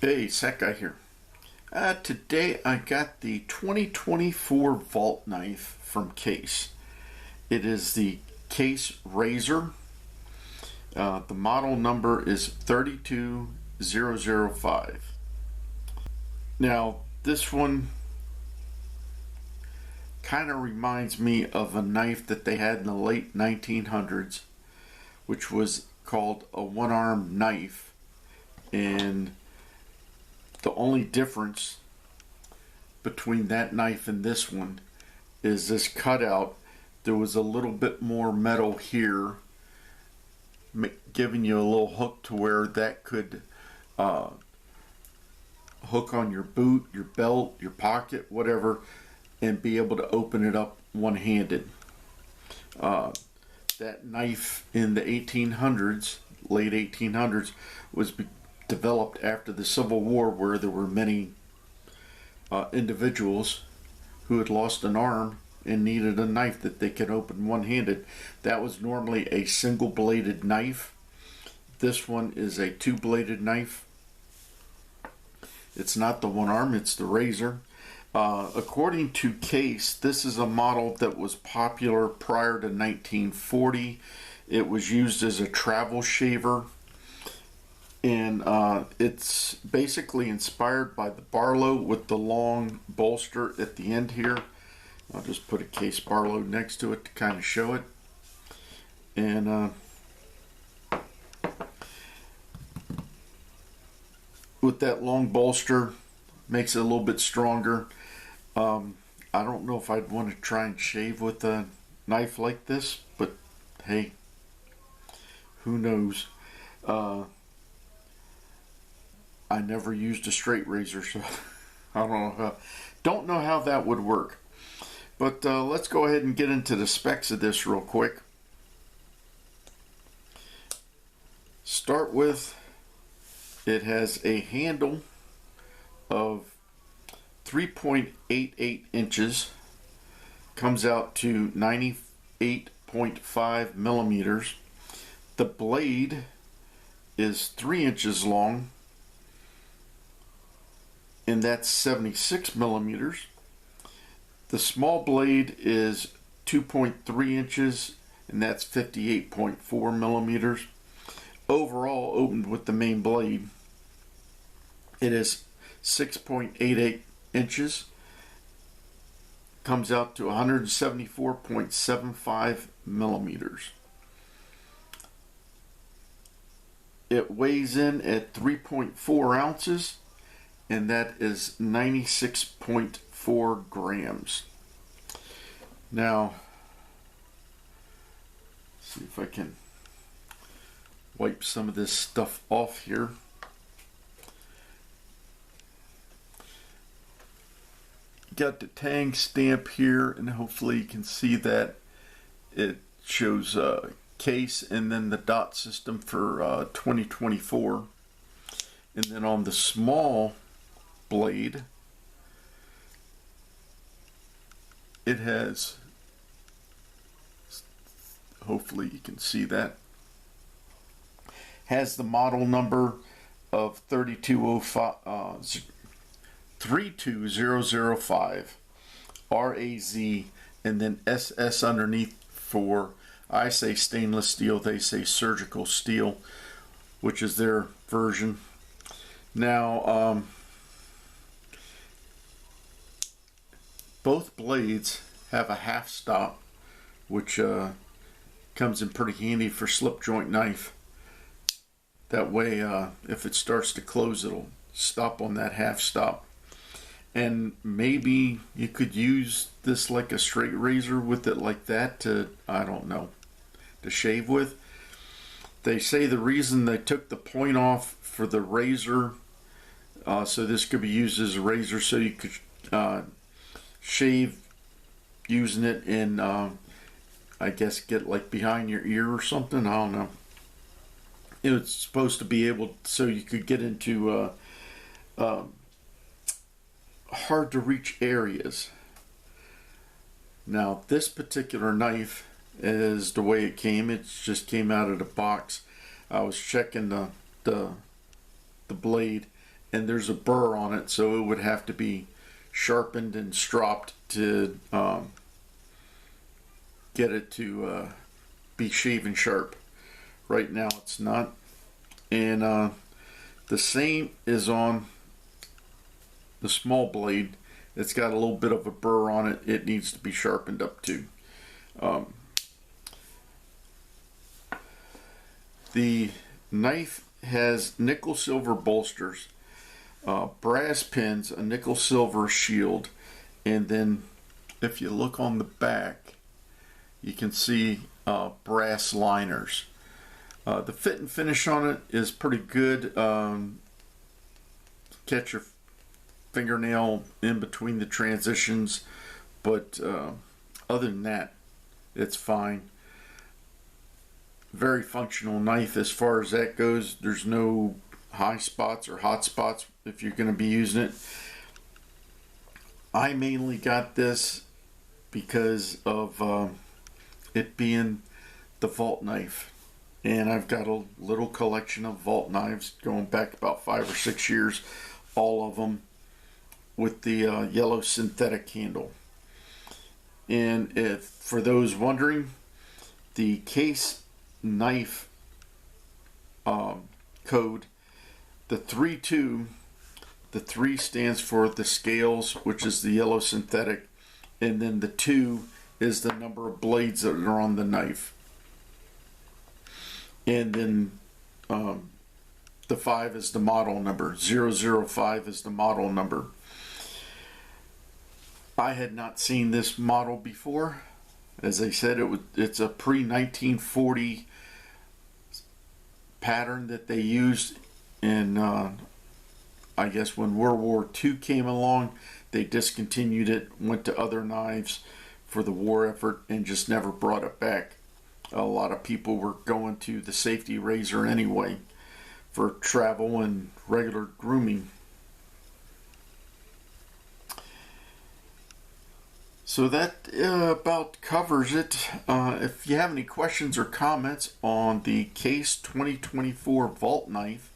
Hey, Sack Guy here. Today I got the 2024 Vault Knife from Case. It is the Case Razor. The model number is 32005. Now, this one kind of reminds me of a knife that they had in the late 1900s, which was called a one-arm knife. And the only difference between that knife and this one is this cutout. There was a little bit more metal here, giving you a little hook to where that could hook on your boot, your belt, your pocket, whatever, and be able to open it up one-handed. That knife in the 1800s, late 1800s, was developed after the Civil War, where there were many individuals who had lost an arm and needed a knife that they could open one-handed. That was normally a single-bladed knife. This one is a two-bladed knife. It's not the one arm, it's the razor. According to Case, this is a model that was popular prior to 1940. It was used as a travel shaver, and it's basically inspired by the Barlow with the long bolster at the end here. I'll just put a Case Barlow next to it to kind of show it. And with that long bolster, makes it a little bit stronger. I don't know if I'd want to try and shave with a knife like this, but hey, who knows? I never used a straight razor, so I don't know how that would work. But let's go ahead and get into the specs of this real quick. Start with, it has a handle of 3.88 inches, comes out to 98.5 millimeters. The blade is 3 inches long, and that's 76 millimeters. The small blade is 2.3 inches, and that's 58.4 millimeters. Overall, opened with the main blade, it is 6.88 inches, comes out to 174.75 millimeters. It weighs in at 3.4 ounces, and that is 96.4 grams. Now, let's see if I can wipe some of this stuff off here. Got the Tang stamp here, and hopefully you can see that it shows Case and then the dot system for 2024. And then on the small blade, it has, hopefully you can see that, has the model number of 32005 RAZ, and then SS underneath for, I say stainless steel, they say surgical steel, which is their version. Now, both blades have a half stop, which comes in pretty handy for slip joint knife. That way, if it starts to close, it'll stop on that half stop. And maybe you could use this like a straight razor with it like that to, I don't know, to shave with. They say the reason they took the point off for the razor, so this could be used as a razor, so you could shave using it in, I guess, get like behind your ear or something. I don't know. It's supposed to be able, so you could get into hard to reach areas. Now, this particular knife is the way it came. It just came out of the box. I was checking the blade, and there's a burr on it, so it would have to be sharpened and stropped to get it to be shaven sharp. Right now it's not. And the same is on the small blade. It's got a little bit of a burr on it. It needs to be sharpened up too. The knife has nickel silver bolsters, brass pins, a nickel silver shield, and then if you look on the back, you can see brass liners. The fit and finish on it is pretty good. Catch your fingernail in between the transitions, but other than that, it's fine. Very functional knife as far as that goes. There's no high spots or hot spots if you're going to be using it. I mainly got this because of it being the Vault knife, and I've got a little collection of Vault knives going back about 5 or 6 years, all of them with the yellow synthetic handle. And if for those wondering, the case knife code, the 3-2, the 3 stands for the scales, which is the yellow synthetic, and then the 2 is the number of blades that are on the knife, and then the 5 is the model number. 005 is the model number. I had not seen this model before. As I said, it's a pre-1940 pattern that they used in, I guess when World War II came along, they discontinued it, went to other knives for the war effort, and just never brought it back. A lot of people were going to the safety razor anyway for travel and regular grooming. So that about covers it. If you have any questions or comments on the Case 2024 Vault knife,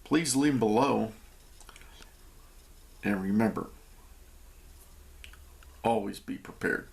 please leave them below. And remember, always be prepared.